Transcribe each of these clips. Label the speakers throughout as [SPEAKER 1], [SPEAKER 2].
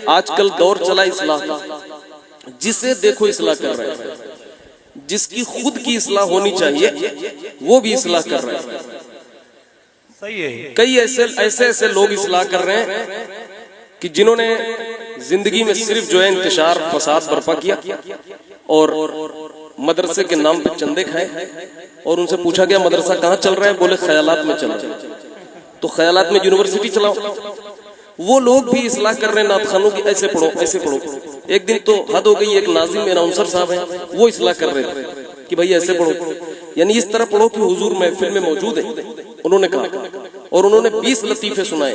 [SPEAKER 1] آج کل دور چلا اصلاح کا، جسے دیکھو اصلاح کر رہے ہیں، جس کی خود کی اصلاح ہونی چاہیے وہ بھی اصلاح کر رہے ہیں. کئی ایسے لوگ اصلاح کر رہے ہیں کہ جنہوں نے زندگی میں صرف جو ہے انتشار فساد برپا کیا اور مدرسے کے نام پہ چندے کھائے. اور ان سے پوچھا گیا مدرسہ کہاں چل رہا ہے؟ بولے خیالات میں چل رہا ہے. تو خیالات میں یونیورسٹی چلاؤ. وہ لوگ بھی اصلاح کر رہے ہیں نعت خانوں کی، ایسے پڑھو ایسے پڑھو. ایک دن تو حد ہو گئی، ایک ناظم اناؤنسر صاحب ہیں وہ اصلاح کر رہے تھے کہ بھائی ایسے پڑھو، یعنی اس طرح پڑھو کہ حضور محفل میں موجود ہیں. انہوں نے کہا اور انہوں نے 20 لطیفے سنائے.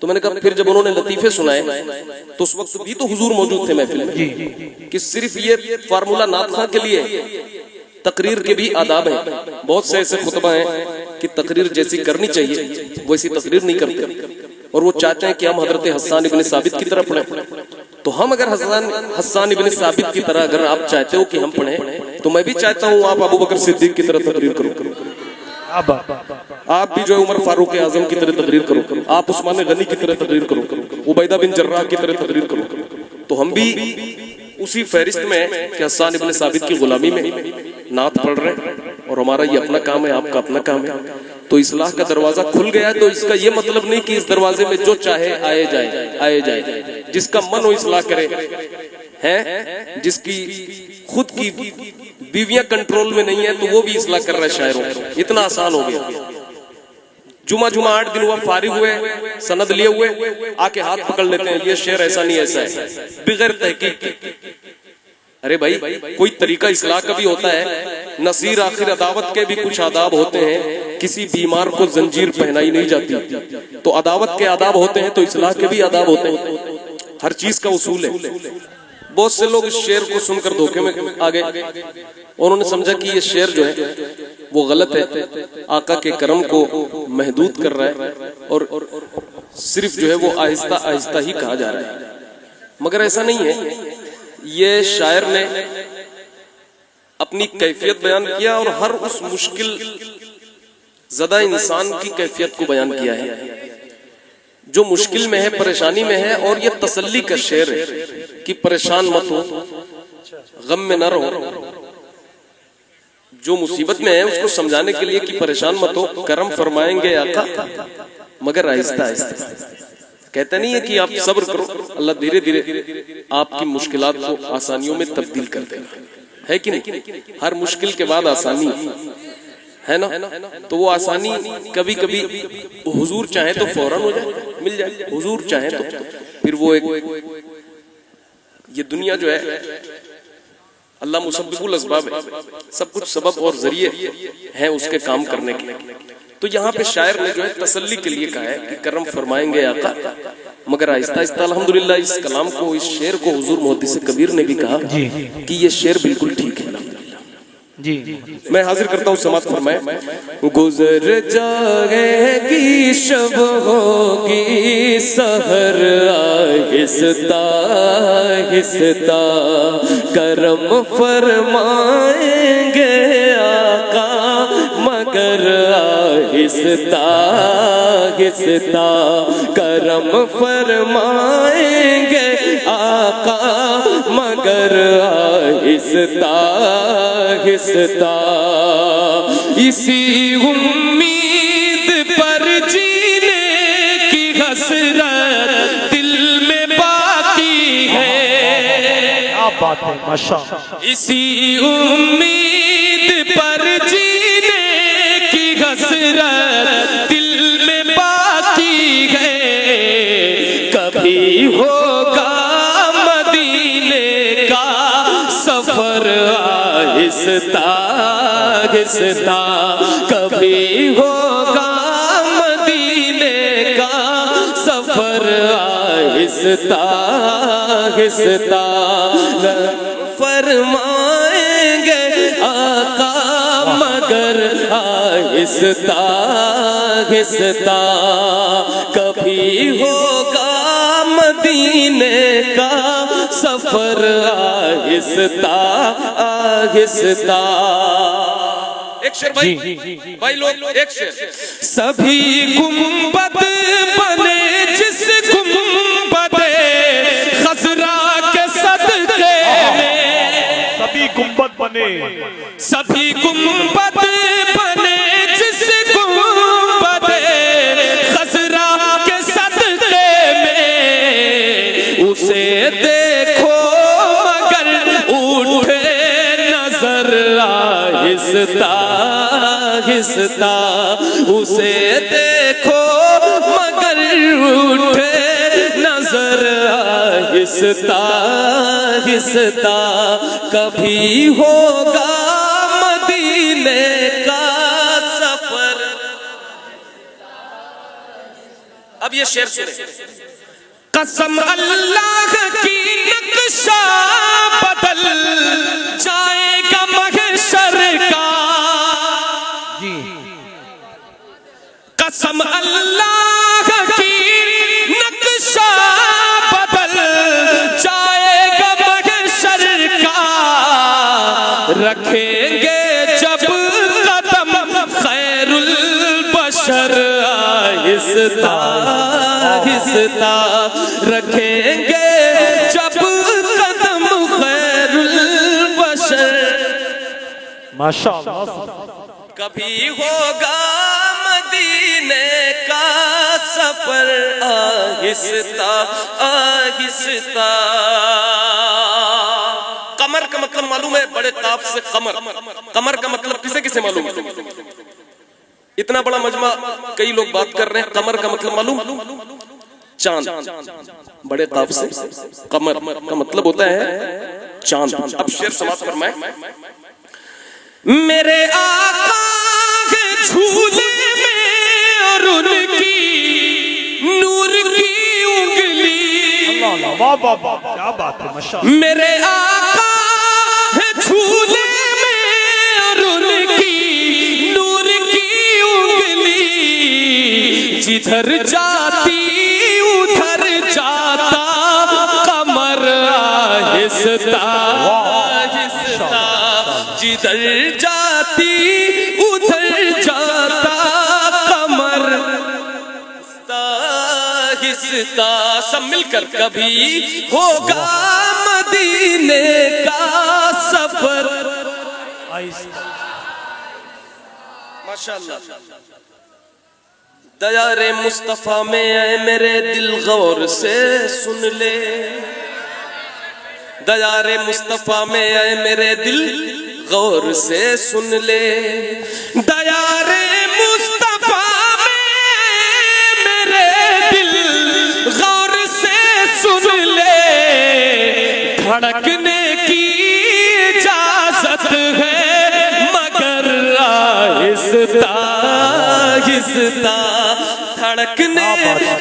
[SPEAKER 1] تو میں نے کہا پھر جب انہوں نے لطیفے سنائے تو اس وقت بھی تو حضور موجود تھے محفل میں، کہ صرف یہ فارمولہ نعت خواں کے لیے. تقریر کے بھی آداب ہیں. بہت سے ایسے خطبہ ہیں کہ تقریر جیسی کرنی چاہیے ویسی تقریر نہیں کرتے، اور وہ چاہتے ہیں کہ ہم حضرت حسان ابن ثابت کی طرح پڑھیں. تو ہم اگر حسان ابن ثابت کی طرح اگر آپ چاہتے ہو کہ ہم پڑھیں تو میں بھی چاہتا ہوں آپ ابو بکر صدیق کی طرح تقریر کرو. آپ بھی جو ہے عمر فاروق اعظم کی طرح تقریر کرو، آپ عثمان غنی کی طرح تقریر کرو، عبیدہ بن جراح کی طرح تقریر کرو. تو ہم بھی اسی فہرست میں کہ حسان ابن ثابت کی غلامی میں نعت پڑھ رہے ہیں، اور ہمارا یہ اپنا کام ہے، آپ کا اپنا کام ہے. تو اصلاح کا دروازہ کھل گیا. تو اس کا یہ مطلب نہیں کہ اس دروازے میں جو چاہے آئے جائے. جس کا من ہو اصلاح کرے، ہے جس کی خود کی بیویاں کنٹرول میں نہیں ہے تو وہ بھی اصلاح کر رہا ہے شاعروں. اتنا آسان ہو گیا. جمعہ 8 دن ہوا، فارغ ہوئے، سند لیے ہوئے، آ کے ہاتھ پکڑ لیتے ہیں یہ شعر ایسا نہیں ایسا ہے، بغیر تحقیق. ارے بھائی کوئی طریقہ اصلاح کا بھی ہوتا ہے. نصیر آخر عداوت کے بھی کچھ آداب ہوتے ہیں. کسی بیمار کو زنجیر پہنائی نہیں جاتی. تو عداوت کے آداب ہوتے ہیں تو اصلاح کے بھی آداب ہوتے ہیں. ہر چیز کا اصول ہے. بہت سے لوگ اس شعر کو سن کر دھوکے میں آ گئے. انہوں نے سمجھا کہ یہ شعر جو ہے وہ غلط ہے، آقا کے کرم کو محدود کر رہا ہے اور صرف جو ہے وہ آہستہ آہستہ ہی کہا جا رہا ہے. مگر ایسا نہیں ہے. یہ شاعر نے اپنی کیفیت بیان کیا اور ہر اس مشکل زدہ انسان کی کیفیت کو بیان کیا ہے جو مشکل میں ہے، پریشانی میں ہے. اور یہ تسلی کا شعر ہے کہ پریشان مت ہو، غم میں نہ رہو. جو مصیبت میں ہے اس کو سمجھانے کے لیے کہ پریشان مت ہو، کرم فرمائیں گے آقا مگر آہستہ آہستہ. کہتے نہیں ہے کہ آپ صبر کرو، اللہ دھیرے دھیرے آپ کی مشکلات کو آسانیوں میں تبدیل کر دے گا. ہے کہ نہیں؟ ہر مشکل کے بعد آسانی ہے نا. تو وہ آسانی کبھی کبھی حضور چاہیں تو فوراً ہو جائے، مل جائے. حضور چاہیں تو پھر وہ ایک یہ دنیا جو ہے اللہ مسبب الاسباب ہے، سب کچھ سبب اور ذریعے ہیں اس کے کام کرنے کے. تو یہاں پہ شاعر نے جو ہے تسلی کے لیے کہا ہے کہ کرم فرمائیں گے آقا مگر آہستہ آہستہ. الحمدللہ اس کلام کو، اس شعر کو حضور محدث کبیر نے بھی کہا کہ یہ شعر بالکل ٹھیک ہے.
[SPEAKER 2] جی
[SPEAKER 1] میں حاضر کرتا ہوں، سماعت فرمائیں. گزر جائے گی شب ہوگی سحر، آہستہ آہستہ کرم فرمائیں گے آقا مگر آہستہ آہستہ کرم فرمائیں گے آقا مگر آہستہ آہستہ. اسی امید پر جینے کی حسرت دل میں باقی ہے.
[SPEAKER 2] بات ہے ماشاءاللہ.
[SPEAKER 1] اسی امید پر جینے کی حسرت دل میں باقی ہے. کبھی ہوگا مدینے کا سفر آہستہ آہستہ، کبھی ہوگا مدینے کا سفر آہستہ آہستہ. فرمائیں گے آقا مگر آہستہ آہستہ، کبھی ہوگا مدینے کا سفر آہستہ آہستہ. ایک شعر بھائی لوگ ایک شعر. سبھی گنبد بنے جس گنبد
[SPEAKER 3] سبھی گنبد بنے جس گنبد خضرا کے صدقے میں، اسے دیکھو مگر اٹھے نظر آہستہ آہستہ، اسے دیکھو مگر اٹھے نظر آہستہ آہستہ، کبھی ہوگا مدینے کا سفر۔
[SPEAKER 1] اب یہ شعر سنیں۔
[SPEAKER 3] قسم اللہ کی نقشہ بدل جائے گا محشر کا،
[SPEAKER 2] جی
[SPEAKER 3] قسم اللہ کی نقشہ بدل جائے گا محشر کا، رکھیں گے جب قدم خیر البشر آہستہ آہستہ، رکھیں گے جب قدم خیر البشر۔
[SPEAKER 2] ماشاءاللہ،
[SPEAKER 1] کبھی ہوگا مدینے کا سفر آہستہ آہستہ۔ قمر کا مطلب معلوم ہے؟ بڑے قاف سے قمر، قمر کا مطلب کسے کسے معلوم ہے؟ اتنا بڑا مجمع کئی لوگ بات کر رہے ہیں، قمر کا مطلب معلوم؟ چاند۔ بڑے قاف سے قمر کا مطلب ہوتا ہے چاند۔ اب شعر سماعت فرمائیں۔
[SPEAKER 3] میرے آقا ہے جھولے میں اور ان کی نور کی انگلی،
[SPEAKER 2] اللہ واہ واہ واہ، کیا بات ہے، ماشاءاللہ۔
[SPEAKER 3] میرے آقا ہے جھولے میں اور ان کی نور کی انگلی، جدھر جاتی ادھر جاتا قمر آہستہ آہستہ، جدھر جاتی ادھر جاتا قمر آہستہ۔ سب مل کر کبھی ہوگا مدینے کا سفر۔
[SPEAKER 1] ماشاءاللہ۔ دیار مصطفیٰ میں اے میرے دل غور سے سن لے، دیار مصطفیٰ میں اے میرے دل غور سے سن لے،
[SPEAKER 3] دیار مصطفیٰ میں میرے دل غور سے سن لے، دھڑکنے کی اجازت ہے مگر آہستہ آہستہ، دھڑکنے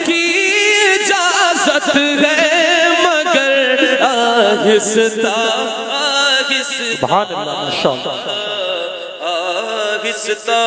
[SPEAKER 3] کی اجازت ہے مگر آہستہ آہستہ
[SPEAKER 2] سبحان اللہ، ماشاءاللہ۔
[SPEAKER 1] آہستہ۔